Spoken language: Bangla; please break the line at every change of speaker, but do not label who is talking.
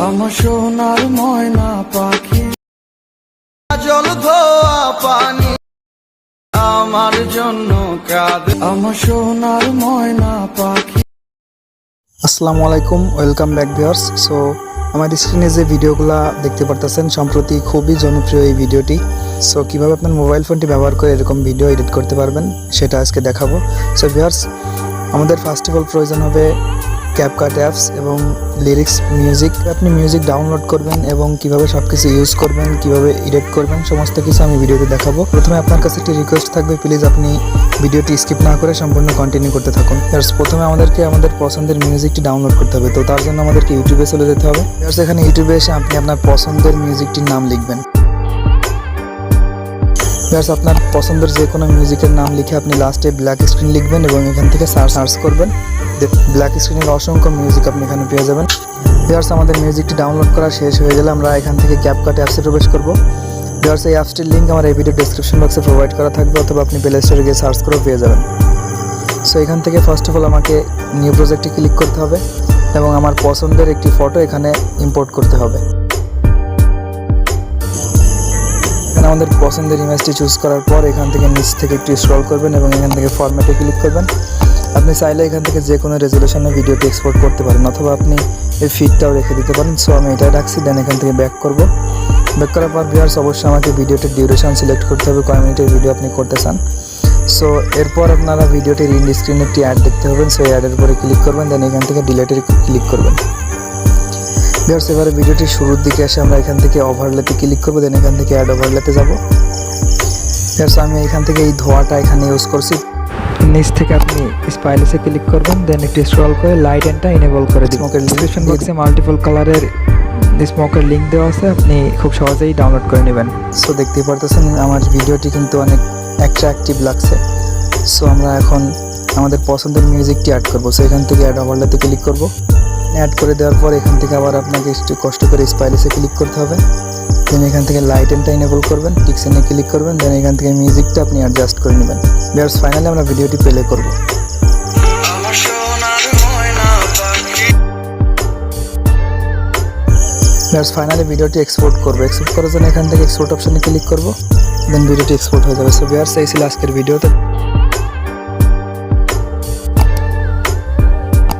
আমার সোনার ময়না পাখি জল ধোয়া পানি আমার জন্য কাঁদে আমার সোনার ময়না পাখি।
আসসালামু আলাইকুম, ওয়েলকাম ব্যাক ভিউয়ার্স। সো আমার স্ক্রিনে যে ভিডিওগুলো দেখতে পারতেছেন সম্প্রতি খুবই জনপ্রিয় এই ভিডিওটি। সো কীভাবে আপনার মোবাইল ফোনটি ব্যবহার করে এরকম ভিডিও এডিট করতে পারবেন সেটা আজকে দেখাবো। সো ভিউয়ার্স, আমাদের ফার্স্ট অফ অল প্রয়োজন হবে ক্যাপকাট অ্যাপস এবং লিরিক্স মিউজিক। আপনি মিউজিক ডাউনলোড করবেন এবং কিভাবে সব কিছু ইউজ করবেন, কিভাবে এডিট করবেন সমস্ত কিছু আমি ভিডিওতে দেখাবো। প্রথমে আপনার কাছে একটি রিকোয়েস্ট থাকবে, প্লিজ আপনি ভিডিওটি স্কিপ না করে সম্পূর্ণ কন্টিনিউ করতে থাকুন। প্রথমে আমাদেরকে আমাদের পছন্দের মিউজিকটি ডাউনলোড করতে হবে। তো তার জন্য আমাদেরকে ইউটিউবে চলে যেতে হবে। এখানে ইউটিউবে এসে আপনি আপনার পছন্দের মিউজিকটির নাম লিখবেন। আপনার পছন্দের যে কোনো মিউজিকের নাম লিখে আপনি লাস্টে ব্ল্যাক স্ক্রিন লিখবেন এবং এখান থেকে সার্চ করবেন। ব্ল্যাক স্ক্রিনের অসংখ্য মিউজিক আপনি এখানে পেয়ে যাবেন। আমাদের মিউজিকটি ডাউনলোড করা শেষ হয়ে গেলে আমরা এখান থেকে ক্যাপকাট অ্যাপসে প্রবেশ করবো। এই অ্যাপসটির লিঙ্ক আমার এই ভিডিও ডেসক্রিপশন বক্সে প্রোভাইড করা থাকবে, অথবা আপনি প্লে স্টোরে গিয়ে সার্চ করেও পেয়ে যাবেন। সো এখান থেকে ফার্স্ট অফ অল আমাকে নিউ প্রজেক্টে ক্লিক করতে হবে এবং আমার পছন্দের একটি ফটো এখানে ইম্পোর্ট করতে হবে। আমাদের পছন্দের ইমেজটি চুজ করার পর এখান থেকে নিচ থেকে একটু স্ক্রল করবেন এবং এখান থেকে ফরম্যাটে ক্লিক করবেন। আপনি চাইলে এখান থেকে যে কোনো রেজলিউশনে ভিডিওটি এক্সপোর্ট করতে পারেন, অথবা আপনি এই ফিডটাও রেখে দিতে পারেন। সো আমি এটা রাখছি, দেন এখান থেকে ব্যাক করব। ব্যাক করার পর ভিউয়ার্স অবশ্যই আমাকে ভিডিওটির ডিউরেশন সিলেক্ট করতে হবে, কয় মিনিটের ভিডিও আপনি করতে চান। সো এরপর আপনারা ভিডিওটির ইন্ড স্ক্রিনে একটি অ্যাড দেখতে পাবেন। সো এই অ্যাডের উপরে ক্লিক করবেন, দেন এখান থেকে ডিলেটের ক্লিক করবেন। ভিউয়ার্স এবারে ভিডিওটির শুরুর দিকে এসে আমরা এখান থেকে ওভারলেতে ক্লিক করবো, দেন এখান থেকে অ্যাড ওভারলেতে যাব। ভিউয়ার্স আমি এখান থেকে এই ধোঁয়াটা এখানে ইউজ করছি। নিচ থেকে আপনি স্পাইলেসে ক্লিক করবেন, দেন একটু স্ক্রল করে লাইট এন্ডটা এনেবল করে দিন। স্মোকের ডিসক্রিপশন বক্সে মাল্টিপল কালারের স্মোকের লিঙ্ক দেওয়া আছে, আপনি খুব সহজেই ডাউনলোড করে নেবেন। সো দেখতেই পারতেছেন আমার ভিডিওটি কিন্তু অনেক অ্যাট্রাকটিভ লাগছে। সো আমরা এখন আমাদের পছন্দের মিউজিকটি অ্যাড করবো। সো এখান থেকে অ্যাড ওভারলেতে ক্লিক করবো। অ্যাড করে দেওয়ার পর এখান থেকে আবার আপনাকে একটু কষ্ট করে স্পাইলেসে ক্লিক করতে হবে, দেন এখান থেকে লাইট এন্ডটা এনেবল করবেন, টিক্সেনে ক্লিক করবেন, দেন এখান থেকে মিউজিকটা আপনি অ্যাডজাস্ট করে নেবেন। ভিউয়ার্স ফাইনালি আমরা ভিডিওটি প্লে করব। ভিউয়ার্স ফাইনালি ভিডিওটি এক্সপোর্ট করবো। এক্সপোর্ট করার জন্য এখান থেকে এক্সপোর্ট অপশনে ক্লিক করব, দেন ভিডিওটি এক্সপোর্ট হয়ে যাবে। সো ভিউয়ার্স এই ছিল আজকের ভিডিওতে।